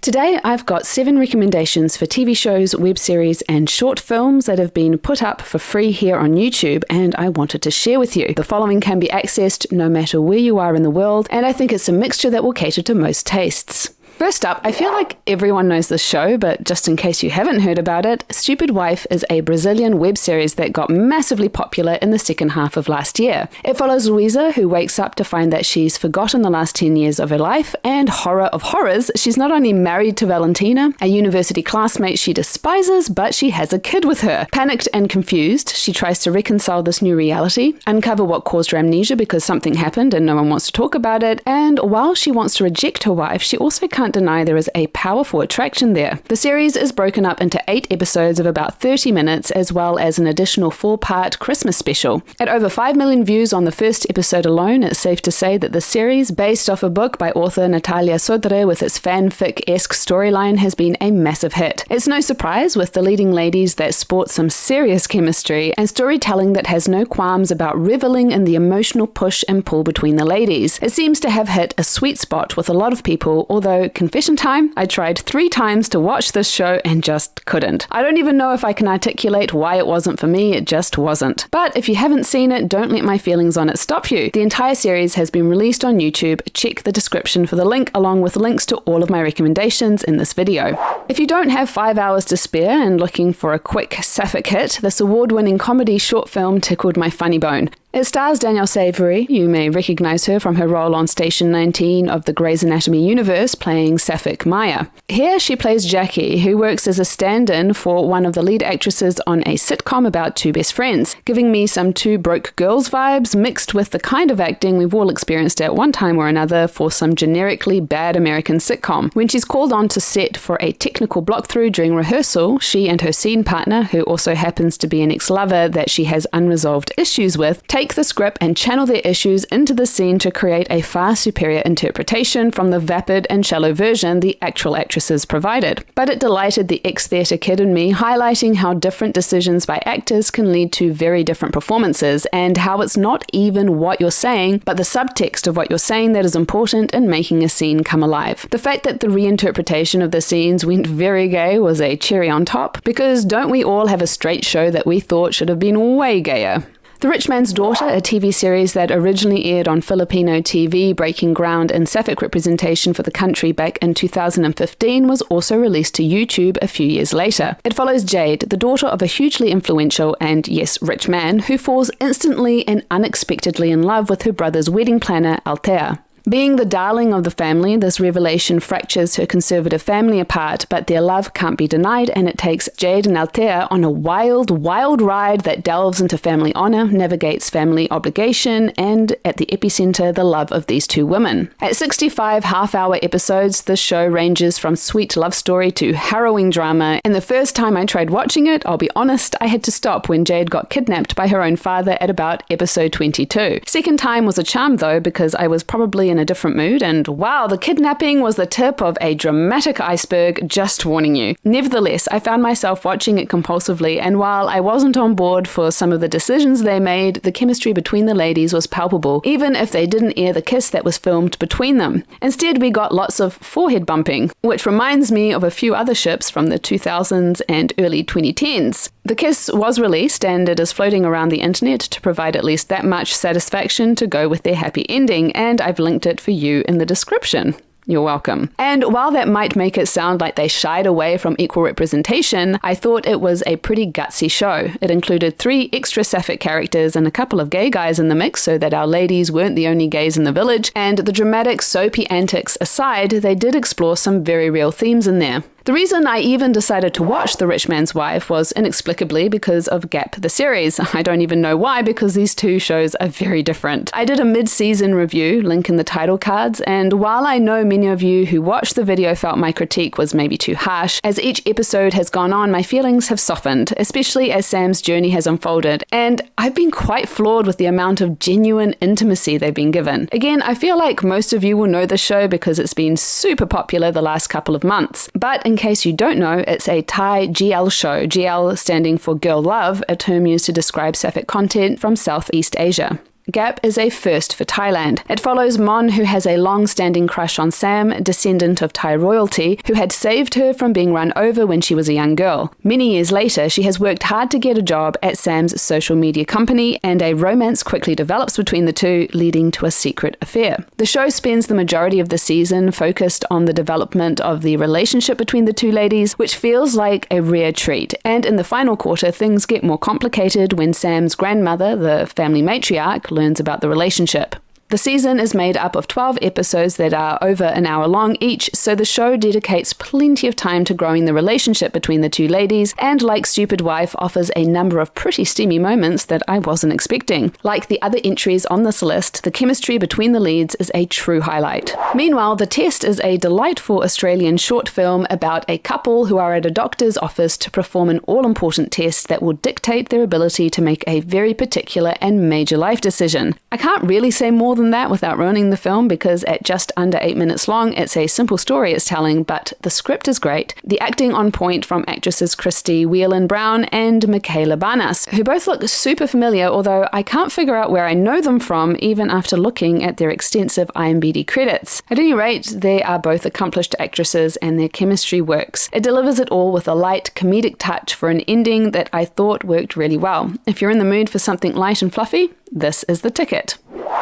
Today, I've got 7 recommendations for TV shows, web series, and short films that have been put up for free here on YouTube, and I wanted to share with you. The following can be accessed no matter where you are in the world, and I think it's a mixture that will cater to most tastes. First up, I feel like everyone knows this show, but just in case you haven't heard about it, Stupid Wife is a Brazilian web series that got massively popular in the second half of last year. It follows Luisa, who wakes up to find that she's forgotten the last 10 years of her life, and horror of horrors, she's not only married to Valentina, a university classmate she despises, but she has a kid with her. Panicked and confused, she tries to reconcile this new reality, uncover what caused her amnesia because something happened and no one wants to talk about it, and while she wants to reject her wife, she also can't deny there is a powerful attraction there. The series is broken up into 8 episodes of about 30 minutes, as well as an additional 4-part Christmas special. At over 5 million views on the first episode alone, it's safe to say that the series, based off a book by author Natalia Sodre with its fanfic-esque storyline, has been a massive hit. It's no surprise with the leading ladies that sport some serious chemistry and storytelling that has no qualms about reveling in the emotional push and pull between the ladies. It seems to have hit a sweet spot with a lot of people, although confession time, I tried 3 times to watch this show and just couldn't. I don't even know if I can articulate why it wasn't for me, it just wasn't. But if you haven't seen it, don't let my feelings on it stop you. The entire series has been released on YouTube. Check the description for the link, along with links to all of my recommendations in this video. If you don't have 5 hours to spare and looking for a quick sapphic hit, this award-winning comedy short film tickled my funny bone. It stars Danielle Savory. You may recognize her from her role on Station 19 of the Grey's Anatomy universe, playing Sapphic Maya. Here she plays Jackie, who works as a stand-in for one of the lead actresses on a sitcom about 2 best friends, giving me some 2 broke girls vibes mixed with the kind of acting we've all experienced at one time or another for some generically bad American sitcom. When she's called on to set for a technical block-through during rehearsal, she and her scene partner, who also happens to be an ex-lover that she has unresolved issues with, take the script and channel their issues into the scene to create a far superior interpretation from the vapid and shallow version the actual actresses provided. But it delighted the ex-theatre kid in me, highlighting how different decisions by actors can lead to very different performances, and how it's not even what you're saying, but the subtext of what you're saying that is important in making a scene come alive. The fact that the reinterpretation of the scenes went very gay was a cherry on top, because don't we all have a straight show that we thought should have been way gayer? The Rich Man's Daughter, a TV series that originally aired on Filipino TV, breaking ground in sapphic representation for the country back in 2015, was also released to YouTube a few years later. It follows Jade, the daughter of a hugely influential and, yes, rich man, who falls instantly and unexpectedly in love with her brother's wedding planner, Altea. Being the darling of the family, this revelation fractures her conservative family apart, but their love can't be denied, and it takes Jade and Altea on a wild, wild ride that delves into family honor, navigates family obligation, and, at the epicenter, the love of these 2 women. At 65 half-hour episodes, this show ranges from sweet love story to harrowing drama, and the first time I tried watching it, I'll be honest, I had to stop when Jade got kidnapped by her own father at about episode 22. Second time was a charm though, because I was probably in a different mood, and wow, the kidnapping was the tip of a dramatic iceberg, just warning you. Nevertheless, I found myself watching it compulsively, and while I wasn't on board for some of the decisions they made, the chemistry between the ladies was palpable, even if they didn't air the kiss that was filmed between them. Instead, we got lots of forehead bumping, which reminds me of a few other ships from the 2000s and early 2010s. The kiss was released, and it is floating around the internet to provide at least that much satisfaction to go with their happy ending, and I've linked it for you in the description. You're welcome. And while that might make it sound like they shied away from equal representation, I thought it was a pretty gutsy show. It included 3 extra sapphic characters and a couple of gay guys in the mix so that our ladies weren't the only gays in the village, and the dramatic soapy antics aside, they did explore some very real themes in there. The reason I even decided to watch The Rich Man's Wife was inexplicably because of Gap the series. I don't even know why, because these 2 shows are very different. I did a mid-season review, link in the title cards, and while I know many of you who watched the video felt my critique was maybe too harsh, as each episode has gone on, my feelings have softened, especially as Sam's journey has unfolded, and I've been quite floored with the amount of genuine intimacy they've been given. Again, I feel like most of you will know the show because it's been super popular the last couple of months, but in case you don't know, it's a Thai GL show, GL standing for Girl Love, a term used to describe sapphic content from Southeast Asia. Gap is a first for Thailand. It follows Mon, who has a long-standing crush on Sam, descendant of Thai royalty, who had saved her from being run over when she was a young girl. Many years later, she has worked hard to get a job at Sam's social media company, and a romance quickly develops between the two, leading to a secret affair. The show spends the majority of the season focused on the development of the relationship between the two ladies, which feels like a rare treat. And in the final quarter, things get more complicated when Sam's grandmother, the family matriarch, learns about the relationship. The season is made up of 12 episodes that are over an hour long each, so the show dedicates plenty of time to growing the relationship between the two ladies, and like Stupid Wife, offers a number of pretty steamy moments that I wasn't expecting. Like the other entries on this list, the chemistry between the leads is a true highlight. Meanwhile, The Test is a delightful Australian short film about a couple who are at a doctor's office to perform an all-important test that will dictate their ability to make a very particular and major life decision. I can't really say more than that without ruining the film, because at just under 8 minutes long, it's a simple story it's telling, but the script is great. The acting on point from actresses Christy Whelan-Brown and Michaela Barnas, who both look super familiar, although I can't figure out where I know them from even after looking at their extensive IMDb credits. At any rate, they are both accomplished actresses and their chemistry works. It delivers it all with a light, comedic touch for an ending that I thought worked really well. If you're in the mood for something light and fluffy, this is the ticket.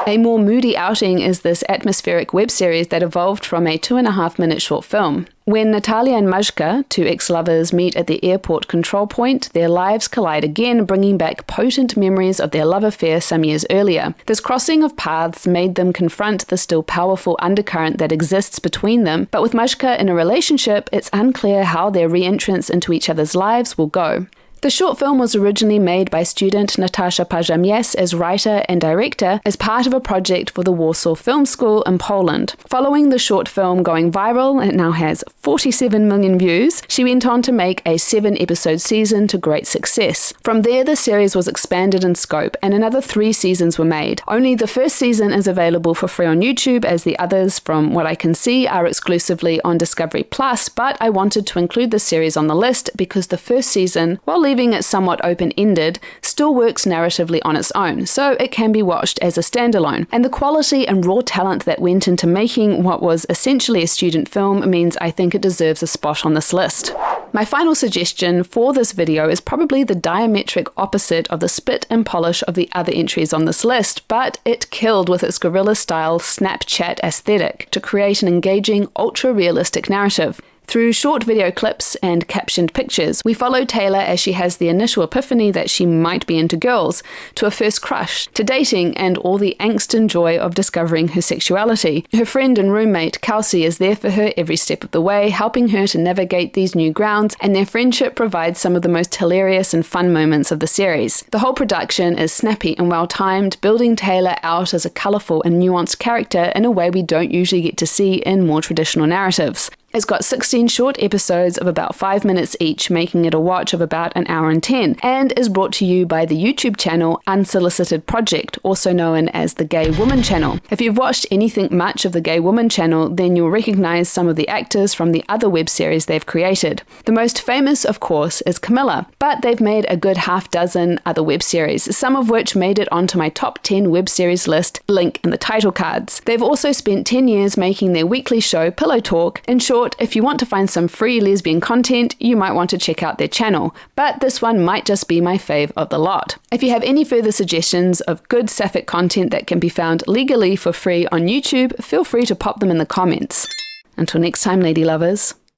A more moody outing is this atmospheric web series that evolved from a 2.5-minute short film. When Natalia and Majka, two ex-lovers, meet at the airport control point, their lives collide again, bringing back potent memories of their love affair some years earlier. This crossing of paths made them confront the still powerful undercurrent that exists between them, but with Majka in a relationship, it's unclear how their re-entrance into each other's lives will go. The short film was originally made by student Natasha Pajamias as writer and director as part of a project for the Warsaw Film School in Poland. Following the short film going viral, it now has 47 million views, she went on to make a 7-episode season to great success. From there, the series was expanded in scope and another 3 seasons were made. Only the first season is available for free on YouTube, as the others, from what I can see, are exclusively on Discovery Plus, but I wanted to include the series on the list because the first season, while leaving it somewhat open-ended, still works narratively on its own, so it can be watched as a standalone. And the quality and raw talent that went into making what was essentially a student film means I think it deserves a spot on this list. My final suggestion for this video is probably the diametric opposite of the spit and polish of the other entries on this list, but it killed with its guerrilla-style Snapchat aesthetic to create an engaging, ultra-realistic narrative. Through short video clips and captioned pictures, we follow Taylor as she has the initial epiphany that she might be into girls, to a first crush, to dating and all the angst and joy of discovering her sexuality. Her friend and roommate Kelsey is there for her every step of the way, helping her to navigate these new grounds, and their friendship provides some of the most hilarious and fun moments of the series. The whole production is snappy and well-timed, building Taylor out as a colourful and nuanced character in a way we don't usually get to see in more traditional narratives. It's got 16 short episodes of about 5 minutes each, making it a watch of about an hour and 10, and is brought to you by the YouTube channel Unsolicited Project, also known as the Gay Woman channel. If you've watched anything much of the Gay Woman channel, then you'll recognize some of the actors from the other web series they've created. The most famous, of course, is Camilla, but they've made a good half dozen other web series, some of which made it onto my top 10 web series list, link in the title cards. They've also spent 10 years making their weekly show Pillow Talk. In short, if you want to find some free lesbian content, you might want to check out their channel, but this one might just be my fave of the lot. If you have any further suggestions of good sapphic content that can be found legally for free on YouTube, feel free to pop them in the comments. Until next time, lady lovers.